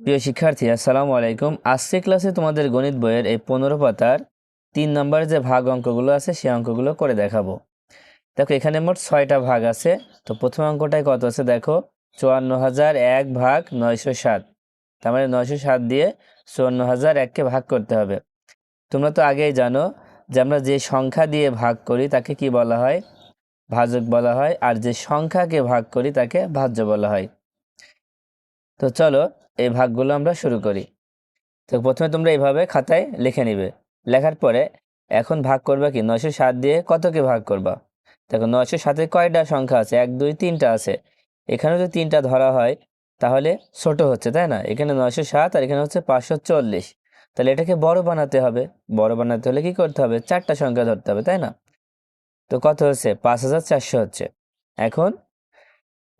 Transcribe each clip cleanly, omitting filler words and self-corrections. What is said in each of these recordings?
প্রিয় শিক্ষার্থী, আসসালামু আলাইকুম। আজকে ক্লাসে তোমাদের গণিত বইয়ের এই 15 পাতার 3 নম্বর যে ভাগ অঙ্কগুলো আছে সেই অঙ্কগুলো করে দেখাবো। দেখো, এখানে মোট 6টা ভাগ আছে। তো প্রথম অঙ্কটায় কত আছে দেখো, 54,001 ভাগ 907। তার মানে 907 দিয়ে 54,001কে ভাগ করতে হবে। তোমরা তো আগেই জানো যে আমরা যে সংখ্যা দিয়ে ভাগ করি তাকে কি বলা হয়? ভাজক বলা হয়। আর যে সংখ্যাকে ভাগ করি তাকে ভাজ্য বলা হয়। তো চলো এই ভাগগুলো আমরা শুরু করি। তো প্রথমে তোমরা এইভাবে খাতায় লিখে নিবে। লেখার পরে এখন ভাগ করবা কি, 907 দিয়ে কতকে ভাগ করবা? দেখো, 907-এ কয়টা সংখ্যা আছে? 1 2 3টা আছে। এখানে যদি 3টা ধরা হয় তাহলে ছোট হচ্ছে, তাই না? এখানে 907 আর এখানে হচ্ছে 540। তাহলে এটাকে বড় বানাতে হবে। বড় বানাতে হলে কি করতে হবে? 4টা সংখ্যা ধরতে হবে, তাই না? তো কত হচ্ছে? 5400 হচ্ছে। এখন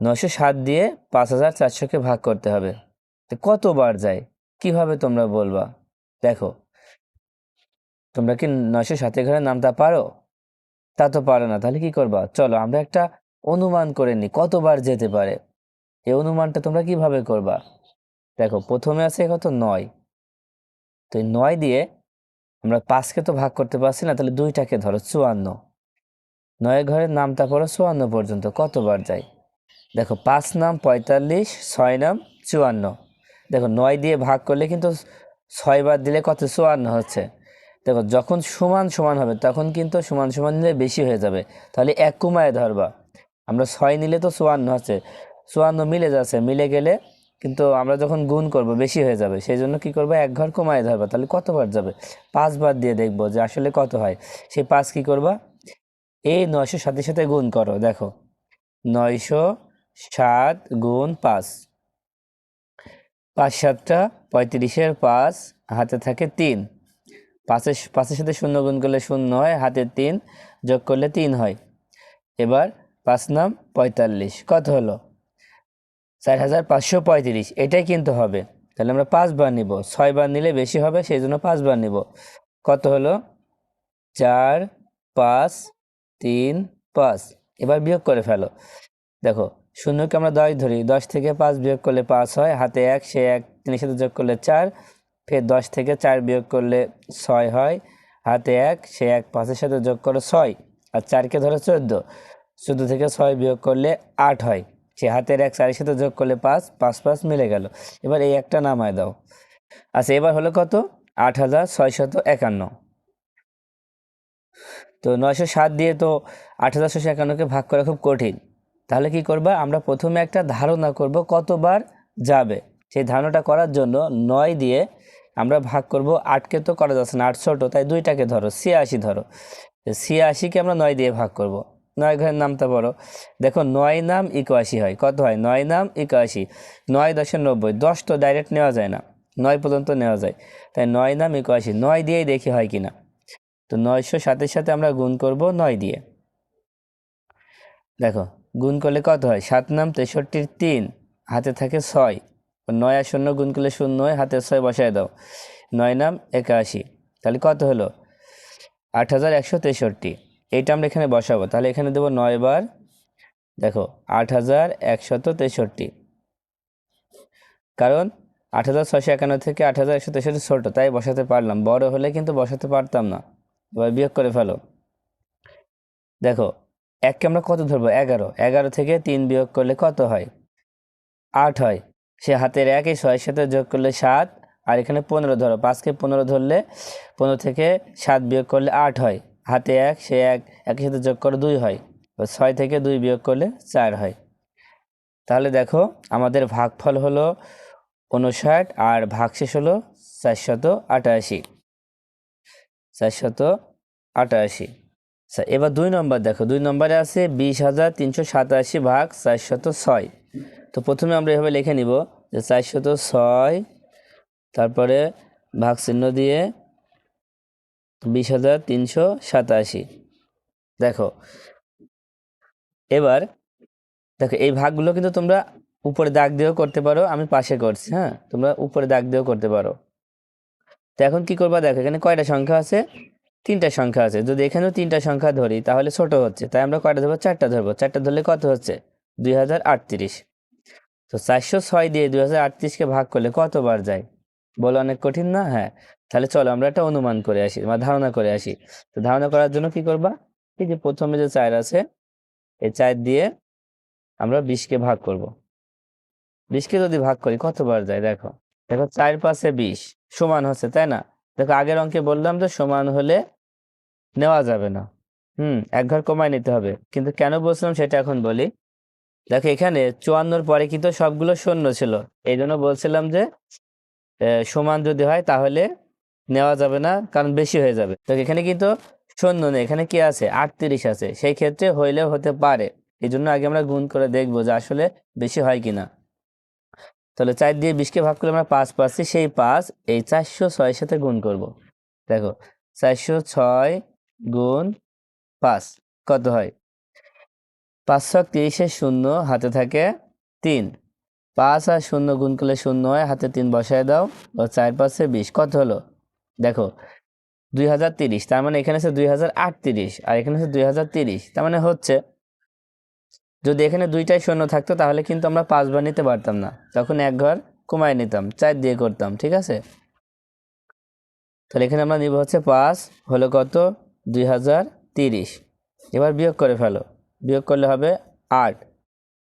907 দিয়ে 5400-কে ভাগ করতে হবে। তো কতবার যায়, কিভাবে তোমরা বলবা? দেখো, তোমরা কি 907 ঘরের নামটা পারো? তা তো পারো না। তাহলে কি করবা? চলো আমরা একটা অনুমান করে নিই কতবার যেতে পারে। এই অনুমানটা তোমরা কিভাবে করবা? দেখো, প্রথমে আছে কত? 9। তো এই 9 দিয়ে আমরা 5কে তো ভাগ করতে পারছি না, তাহলে 2টাকে ধরো, 54। 9 ঘরের নামটা পড়ো 54 পর্যন্ত, কতবার যায়? দেখো, 5 নাম 45, 6 নাম 54। দেখো, 9 দিয়ে ভাগ করলে কিন্তু 6 বার দিলে কত? 54 হচ্ছে। দেখো, যখন সমান সমান হবে তখন কিন্তু সমান সমান নিলে বেশি হয়ে যাবে। তাহলে 1 কমায় ধরবা। আমরা 6 নিলে তো 54 হচ্ছে, 54 মিলে যাচ্ছে, মিলে গেলে কিন্তু আমরা যখন গুণ করব বেশি হয়ে যাবে। সেই জন্য কি করবো? 1 ঘর কমায় ধরবা। তাহলে কতবার যাবে? 5 বার দিয়ে দেখবো যে আসলে কত হয়। সেই 5 কি করবা? এই 907-এর সাথে গুণ করো। দেখো, 907 গুণ 5, 5 7টা 35-এর 5, হাতে থাকে 3। পাঁচের সাথে শূন্য গুণ করলে 0 হয়, হাতে 3 যোগ করলে 3 হয়। এবার 5 নাম 45, কত হলো? 4535। এটাই কিন্তু হবে। তাহলে আমরা 5 বার নিব। 6 বার নিলে বেশি হবে, সেই জন্য 5 বার নিব। কত হলো? 4 5 3 5। এবার বিয়োগ করে ফেলো। দেখো, শূন্যকে আমরা 10 ধরি, 10 থেকে 5 বিয়োগ করলে 5 হয়, হাতে 1, সে 1 3-এর সাথে যোগ করলে 4, ফের 10 থেকে 4 বিয়োগ করলে 6 হয়, হাতে 1, সে 1 5-এর সাথে যোগ করো 6, আর 4কে ধরো 14, 14 থেকে 6 বিয়োগ করলে 8 হয়, সে হাতের 1 4-এর সাথে যোগ করলে 5, 5 5 মিলে গেল। এবার এই একটা নামায় দাও। আচ্ছা, এবার হলো কত? 8651। তো 907 দিয়ে তো 8651-কে ভাগ করা খুব কঠিন। তাহলে কি করবা? আমরা প্রথমে একটা ধারণা করব কতবার যাবে। সেই ধারণাটা করার জন্য 9 দিয়ে আমরা ভাগ করব। 8কে তো করা যাচ্ছে না, 8 ছোট, তাই 2টাকে ধরো, 86 ধরো। 86-কে আমরা 9 দিয়ে ভাগ করব। 9 ঘরের নামটা বড়। দেখো, 9 নাম 81 হয়। কত হয়? 9 নাম 81। 9 10 90, 10 তো ডাইরেক্ট নেওয়া যায় না, 9 পর্যন্ত নেওয়া যায়। তাই 9 নাম 81, 9 দিয়েই দেখি হয় কিনা। তো 907-এর সাথে আমরা গুণ করব 9 দিয়ে। দেখো, গুণ করলে কত হয়? 7 নাম 63-র 3, হাতে থাকে 6, 9 আর 0 গুণ করলে 0 হয়, হাতে 6 বসায় দাও। 9 নাম 81। তাহলে কত হলো? 8163। এইটা আমরা এখানে বসাবো। তাহলে এখানে দেবো 9 বার। দেখো, 8163, কারণ 8651 থেকে 8163 ছোট, তাই বসাতে পারলাম। বড় হলে কিন্তু বসাতে পারতাম না। এবার বিয়োগ করে ফেলো। দেখো, 1কে আমরা কত ধরবো? 11। 11 থেকে 3 বিয়োগ করলে কত হয়? 8 হয়। সে হাতের 1 এই 6-এর সাথে যোগ করলে 7, আর এখানে 15 ধরো, 5কে 15 ধরলে 15 থেকে 7 বিয়োগ করলে 8 হয়, হাতে 1, সে 1 একের সাথে যোগ করে 2 হয়, 6 থেকে 2 বিয়োগ করলে 4 হয়। তাহলে দেখো, আমাদের ভাগফল হলো 59 আর ভাগশেষ হলো 488। 488। আচ্ছা, এবার 2 নম্বর দেখো। 2 নম্বরে আছে 20,387 ভাগ 406। তো প্রথমে আমরা এভাবে লিখে নিব যে 406, তারপরে ভাগ চিহ্ন দিয়ে 20,387। দেখো, এবার দেখো, এই ভাগগুলো কিন্তু তোমরা উপরে দাগ দিয়েও করতে পারো, আমি পাশে করছি। হ্যাঁ, তোমরা উপরে দাগ দিয়েও করতে পারো। তো এখন কি করবা? দেখো, এখানে কয়টা সংখ্যা আছে? 3টা সংখ্যা আছে। যদি এখানেও 3টা সংখ্যা ধরি তাহলে ছোট হচ্ছে, তাই আমরা কয়টা ধরবো? 4টা ধরবো। 4টা ধরলে কত হচ্ছে? 2038। তো 406 দিয়ে 2038কে ভাগ করলে কতবার যায়? বলো, অনেক কঠিন না? হ্যাঁ, তাহলে চলো আমরা একটা অনুমান করে আসি বা ধারণা করে আসি। তো ধারণা করার জন্য কি করবা, এই যে প্রথমে যে 4 আছে, এই 4 দিয়ে আমরা 20কে ভাগ করব। 20কে যদি ভাগ করি কতবার যায় দেখো। দেখো 4 5 20 সমান হচ্ছে, তাই না? দেখো আগের অঙ্কে বললাম যে সমান হলে নেওয়া যাবে না, এক ঘর কমায় নিতে হবে। কিন্তু কেন বলছিলাম সেটা এখন বলি। দেখো এখানে 54 পরে কিন্তু সবগুলো শূন্য ছিল, এই জন্য বলছিলাম যে সমান যদি হয় তাহলে নেওয়া যাবে না, কারণ বেশি হয়ে যাবে। তো এখানে কিন্তু শূন্য নেই, এখানে কি আছে? 38 আছে। সেই ক্ষেত্রে হইলেও হতে পারে, এই জন্য আগে আমরা গুণ করে দেখবো যে আসলে বেশি হয় কিনা। তাহলে 4 দিয়ে 20কে ভাগ করলে আমরা 5 পাচ্ছি, সেই 5 এই 406 সাথে গুণ করব। দেখো 406 গুণ 5 কত হয়? 530 শূন্য, হাতে থাকে 3। 5 আর শূন্য গুণ করলে শূন্য হয়, হাতে 3 বসায় দাও। ও 4 5 20 কত হলো? দেখো 2030। তার মানে এখানে আছে 2038 আর এখানে আছে 2030। তার মানে হচ্ছে যদি এখানে দুইটাই শূন্য থাকতো তাহলে কিন্তু আমরা 5 বার নিতে পারতাম না, তখন এক ঘর কমায় নিতাম, 4 দিয়ে করতাম। ঠিক আছে, তাহলে এখানে আমরা নিব হচ্ছে 5 হলো কত? 2030। এবার বিয়োগ করে ফেলো, বিয়োগ করলে হবে 8।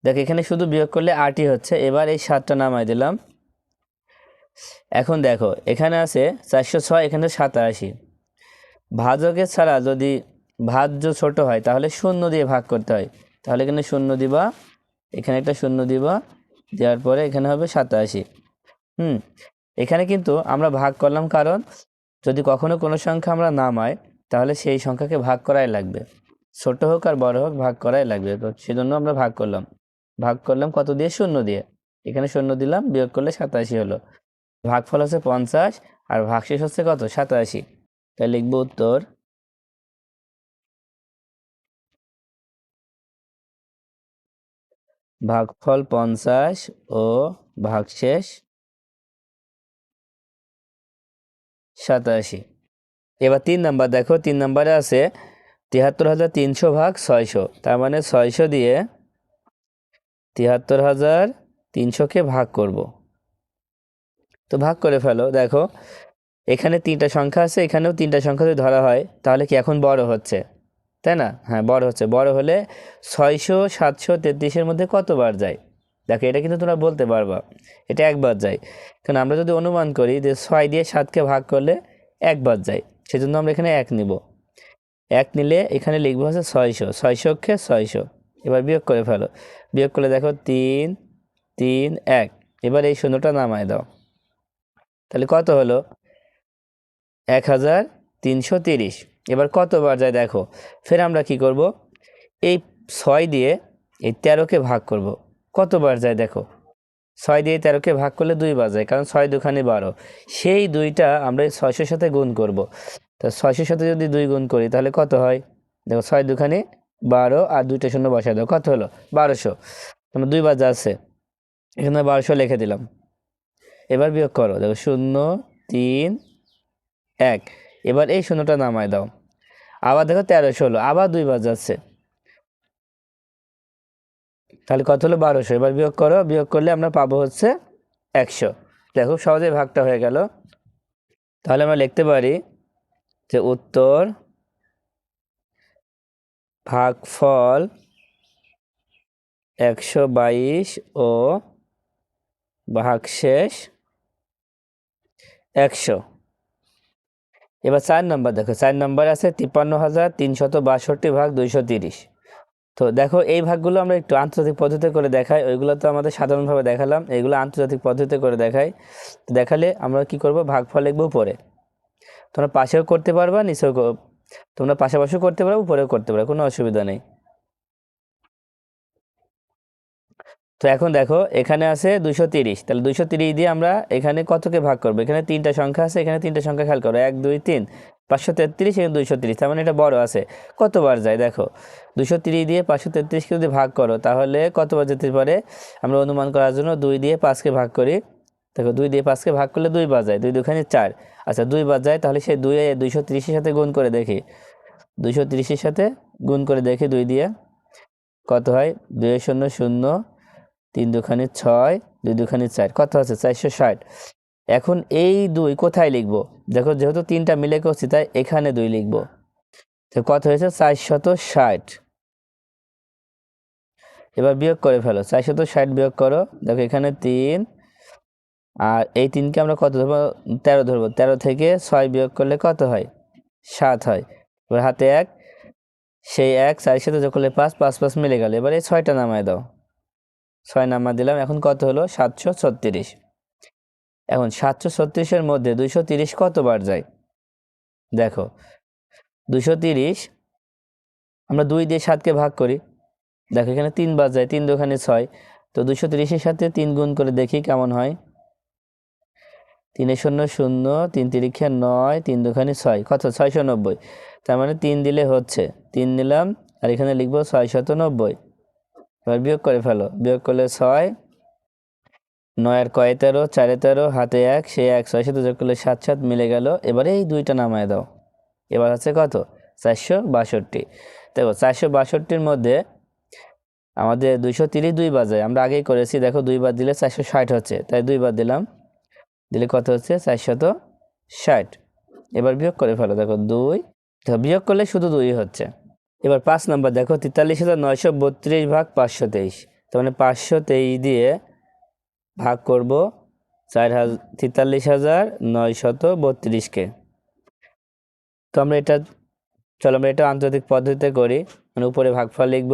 দেখো এখানে শুধু বিয়োগ করলে 8ই হচ্ছে। এবার এই 7টা নামাই দিলাম। এখন দেখো এখানে আছে 406, এখানে 87। ভাজকের ছাড়া যদি ভাজ্য ছোট হয় তাহলে শূন্য দিয়ে ভাগ করতে হয়। তাহলে এখানে শূন্য দিবা, এখানে একটা শূন্য দিবা, দেওয়ার পরে এখানে হবে 87। এখানে কিন্তু আমরা ভাগ করলাম, কারণ যদি কখনো কোনো সংখ্যা আমরা নামাই তাহলে সেই সংখ্যাকে ভাগ করাই লাগবে, ছোট হোক আর বড় হোক ভাগ করাই লাগবে। তো সেজন্য আমরা ভাগ করলাম। ভাগ করলাম কত দিয়ে? শূন্য দিয়ে। এখানে শূন্য দিলাম, বিয়োগ করলে 87 হলো। ভাগফল হচ্ছে 50 আর ভাগশেষ হচ্ছে কত? 87। তাই লিখবো উত্তর ভাগফল 50 ও ভাগশেষ 87। এবার 3 নাম্বার দেখো, 3 নাম্বারে আছে 73,300 ভাগ 600। তার মানে 600 দিয়ে 73,300কে ভাগ করব। তো ভাগ করে ফেলো। দেখো এখানে 3টা সংখ্যা আছে, এখানেও 3টা সংখ্যা যদি ধরা হয় তাহলে কি এখন বড় হচ্ছে, তাই না? হ্যাঁ, বড় হচ্ছে। বড় হলে 600 733-এর মধ্যে কতবার যায়? দেখো এটা কিন্তু তোমরা বলতে পারবা, এটা একবার যায়। কারণ আমরা যদি অনুমান করি যে 6 দিয়ে 7কে ভাগ করলে একবার যায়, সেজন্য আমরা এখানে 1 নিব। 1 নিলে এখানে লিখবো হচ্ছে 600, 600কে 600। এবার বিয়োগ করে ফেলো, বিয়োগ করলে দেখো 3 3 1। এবার এই শূন্যটা নামায় দাও, তাহলে কত হলো? 1330। এবার কতবার যায় দেখো। ফের আমরা কি করব, এই 6 দিয়ে এই 13কে ভাগ করব। কতবার যায় দেখো। 6 দিয়ে 13কে ভাগ করলে 2 বার যায়, কারণ 6 দুখানি 12। সেই 2টা আমরা 600-এর সাথে গুণ করব। তো 600-এর সাথে যদি 2 গুণ করি তাহলে কত হয়? দেখো 6 দুখানি 12 আর 2টা শূন্য বসায় দাও, কত হলো? 1200। তোমার 2 বার যাচ্ছে, এখানে 1200 লিখে দিলাম। এবার বিয়োগ করো, দেখো 0 3 1। এবার এই শূন্যটা নামায় দাও, আবার দেখো 1300 হলো, আবার 2 বার যাচ্ছে, তাহলে কত হলো? 1200। এবার বিয়োগ করো, বিয়োগ করলে আমরা পাবো হচ্ছে 100। দেখো সহজেই ভাগটা হয়ে গেল। তাহলে আমরা লিখতে পারি যে উত্তর ভাগফল 122 ও ভাগশেষ 100। এবার 4 নম্বর দেখো, 4 নম্বর আছে 53,362 ভাগ 230। তো দেখো এই ভাগগুলো আমরা একটু আন্তর্জাতিক পদ্ধতিতে করে দেখাই, ওইগুলো তো আমাদের সাধারণভাবে দেখালাম, এগুলো আন্তর্জাতিক পদ্ধতিতে করে দেখাই। দেখালে আমরা কি করব, ভাগফল লিখবো উপরে। তোমরা পাশেও করতে পারবা, নিচেও তোমরা পাশাপাশিও করতে পারো, উপরেও করতে পারো, কোনো অসুবিধা নেই। তো এখন দেখো এখানে আছে 230, তাহলে 230 দিয়ে আমরা এখানে কতকে ভাগ করবো? এখানে 3টা সংখ্যা আছে, এখানে 3টা সংখ্যা খেয়াল করো, 1 2 3, 533, এখানে 230। তার মানে এটা বড় আছে। কতবার যায় দেখো, 230 দিয়ে 533কে যদি ভাগ করো তাহলে কতবার যেতে পারে? আমরা অনুমান করার জন্য 2 দিয়ে 5কে ভাগ করি। দেখো 2 দিয়ে 5কে ভাগ করলে 2 বার যায়, 2 দুখানে 4। আচ্ছা 2 বার যায়, তাহলে সেই 230-এর সাথে গুণ করে দেখি। 230-এর সাথে গুণ করে দেখি 2 দিয়ে কত হয়? 2 0 0 3 দুখানি 6, 2 দুখানি 4, কত আছে 460। এখন এই 2 কোথায় লিখব? দেখো যেহেতু 3টা মিলে করছি তাই এখানে 2 লিখব। তো কত হয়েছে 460। এবার বিয়োগ করে ফেলো, 460 বিয়োগ করো। দেখো এখানে 3 আর এই 3কে আমরা কত ধরবো? 13 ধরবো। 13 থেকে 6 বিয়োগ করলে কত হয়? 7 হয়। এবার হাতে 1, সেই 1 4 সাথে যোগ করলে 5, 5 5 মিলে গেল। এবার এই 6টা নামায় দাও, 6 নামা দিলাম। এখন কত হলো? 736। এখন 736-এর মধ্যে 230 কতবার যায়? দেখো 230 আমরা 2 দিয়ে 7কে ভাগ করি। দেখো এখানে 3 বার যায়, 3 দুখানে 6। তো 230-এর সাথে 3 গুণ করে দেখি কেমন হয়। 3 শূন্য শূন্য, 3 তিরিক্ষে 9, 3 দুখানি 6, কত 690। তার মানে 3 দিলে হচ্ছে, 3 নিলাম আর এখানে লিখবো 690। এবার বিয়োগ করে ফেলো, বিয়োগ করলে 6, 9 আর কয় 13, 4 13, হাতে 1, সেই 1 6 সাথে যোগ করলে 7 7 মিলে গেল। এবারে এই 2টা নামায় দাও। এবার আছে কত? 462। দেখো 462-র মধ্যে আমাদের 230 2 বার যায়, আমরা আগেই করেছি। দেখো 2 বার দিলে 460 হচ্ছে, তাই 2 বার দিলাম, দিলে কত হচ্ছে? 460। এবার বিয়োগ করে ফেলো, দেখো 2, বিয়োগ করলে শুধু 2 হচ্ছে। এবার 5 নাম্বার দেখো 43,932 ভাগ 523। তার মানে 523 দিয়ে ভাগ করব 43,932-কে। তো আমরা এটা, চলো আমরা এটা আন্তর্জাতিক পদ্ধতিতে করি, মানে উপরে ভাগফল লিখব।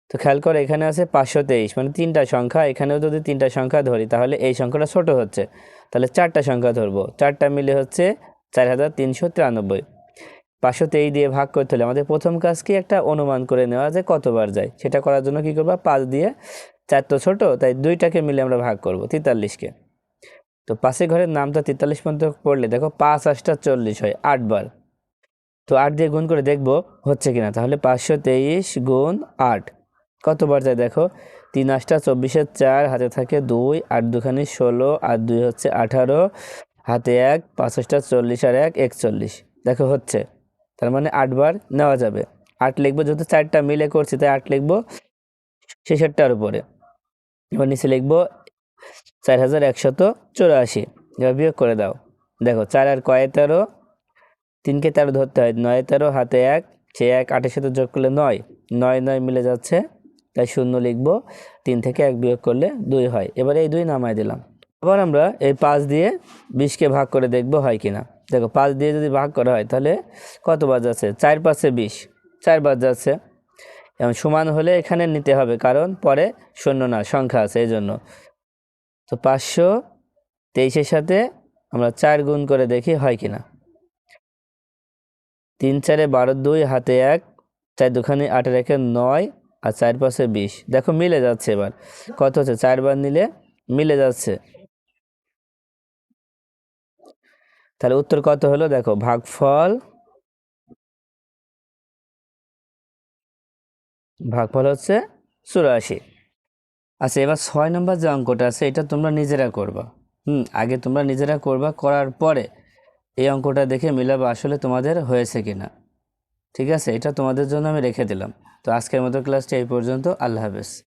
তো খেয়াল করে এখানে আছে 523, মানে 3টা সংখ্যা। এখানেও যদি 3টা সংখ্যা ধরি তাহলে এই সংখ্যাটা ছোট হচ্ছে, তাহলে 4টা সংখ্যা ধরবো। 4টা মিলে হচ্ছে 4393। 523 দিয়ে ভাগ করতে হলে আমাদের প্রথম কাজ কি? একটা অনুমান করে নেওয়া যে কতবার যায়। সেটা করার জন্য কি করবা? 5 দিয়ে, 4 তো ছোট, তাই 2টাকে মিলে আমরা ভাগ করব 43-কে। তো 5 ঘরের নামটা 43 পর্যন্ত পড়লে দেখো 5 8টা 40 হয় 8 বার। তো 8 দিয়ে গুণ করে দেখবো হচ্ছে কিনা। তাহলে 523 গুণ 8 কতবার যায়? দেখো 3 8টা 24-এর 4, হাতে থাকে 2, 8 দুখানি 16, আর 2 হচ্ছে 18, হাতে 1, 5 8টা 40 আর 1 41। দেখো হচ্ছে, তার মানে 8 বার নেওয়া যাবে। 8 লিখবো, যেহেতু 4টা মিলে করছি তাই 8 লিখবো 66টার উপরে। এবার নিচে লিখবো 4184। এবার বিয়োগ করে দাও। দেখো 4 আর কয় 13, 3কে 13 ধরতে হয়, 9 13, হাতে 1, সে 1 8-এর সাথে যোগ করলে 9, 9 9 মিলে যাচ্ছে, তাই 0 লিখবো। 3 থেকে 1 বিয়োগ করলে 2 হয়। এবার এই 2 নামায় দিলাম। আবার আমরা এই 5 দিয়ে 20-কে ভাগ করে দেখবো হয় কিনা। দেখো 5 দিয়ে যদি ভাগ করা হয় তাহলে কতবার যাচ্ছে? 4 5-এ 20, 4 বার যাচ্ছে। এবং সমান হলে এখানে নিতে হবে, কারণ পরে শূন্য না, সংখ্যা আছে এই জন্য। তো 523-এর সাথে আমরা 4 গুণ করে দেখি হয় কিনা। 3 4 12 2, হাতে 1, 4 দুখানি 8 আর 1 9, আর 4 5-এ 20। দেখো মিলে যাচ্ছে। এবার কত হচ্ছে? 4 বার নিলে মিলে যাচ্ছে। তাহলে উত্তর কত হলো? দেখো ভাগফল হচ্ছে 84। আচ্ছা, এবার 6 নম্বর যে অঙ্কটা আছে এটা তোমরা নিজেরা করবা। আগে তোমরা নিজেরা করবা, করার পরে এই অঙ্কটা দেখে মিলাবা আসলে তোমাদের হয়েছে কিনা। ঠিক আছে, এটা তোমাদের জন্য আমি রেখে দিলাম। তো আজকের মতো ক্লাসটি এই পর্যন্ত। আল্লাহ হাফেজ।